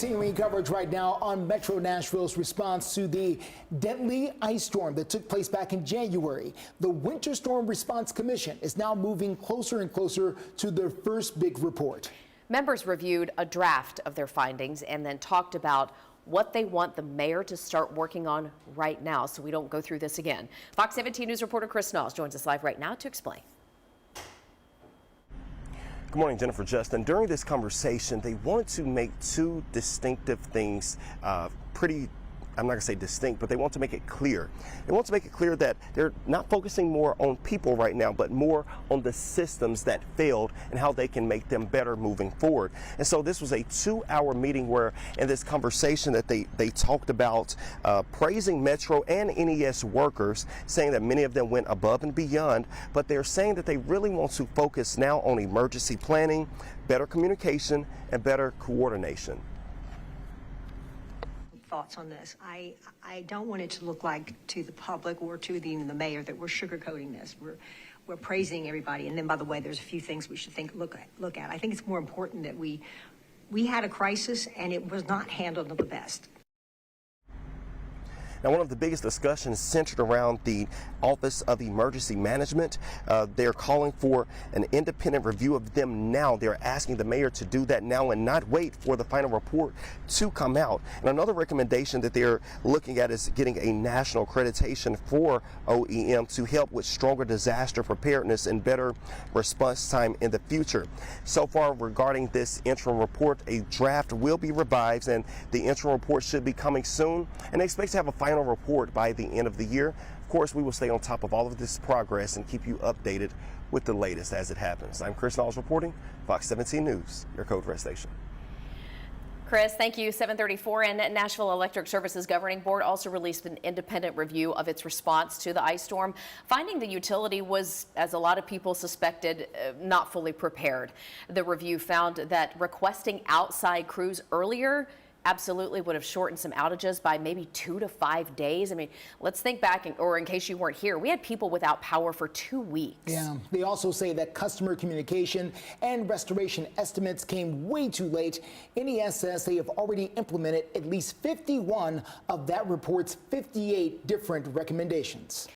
Continuing coverage right now on Metro Nashville's response to the deadly ice storm that took place back in January. The Winter Storm Response Commission is now moving closer and closer to their first big report. Members reviewed a draft of their findings and then talked about what they want the mayor to start working on right now so we don't go through this again. Fox 17 News reporter Chris Knowles joins us live right now to explain. Good morning, Jennifer, Justin. During this conversation, they wanted to make two distinctive things I'm not going to say distinct, but they want to make it clear. They want to make it clear that they're not focusing more on people right now, but more on the systems that failed and how they can make them better moving forward. And so this was a 2-hour meeting where in this conversation that they talked about praising Metro and NES workers, saying that many of them went above and beyond, but they're saying that they really want to focus now on emergency planning, better communication, and better coordination. Thoughts on this. I don't want it to look like to the public or to even the mayor that we're sugarcoating this. We're praising everybody. And then, by the way, there's a few things we should look at. I think it's more important that we had a crisis and it was not handled the best. Now, one of the biggest discussions centered around the Office of Emergency Management. They're calling for an independent review of them now. They're asking the mayor to do that now and not wait for the final report to come out. And another recommendation that they're looking at is getting a national accreditation for OEM to help with stronger disaster preparedness and better response time in the future. So far, regarding this interim report, a draft will be revised and the interim report should be coming soon. And they expect to have a final report by the end of the year. Of course, we will stay on top of all of this progress and keep you updated with the latest as it happens. I'm Chris Knowles reporting, Fox 17 News, your Code Red station. Chris, thank you. 7:34, and Nashville Electric Services Governing Board also released an independent review of its response to the ice storm, finding the utility was, as a lot of people suspected, not fully prepared. The review found that requesting outside crews earlier absolutely would have shortened some outages by maybe 2 to 5 days. I mean, let's think back, or in case you weren't here, we had people without power for 2 weeks. Yeah, they also say that customer communication and restoration estimates came way too late. NES says they have already implemented at least 51 of that report's 58 different recommendations.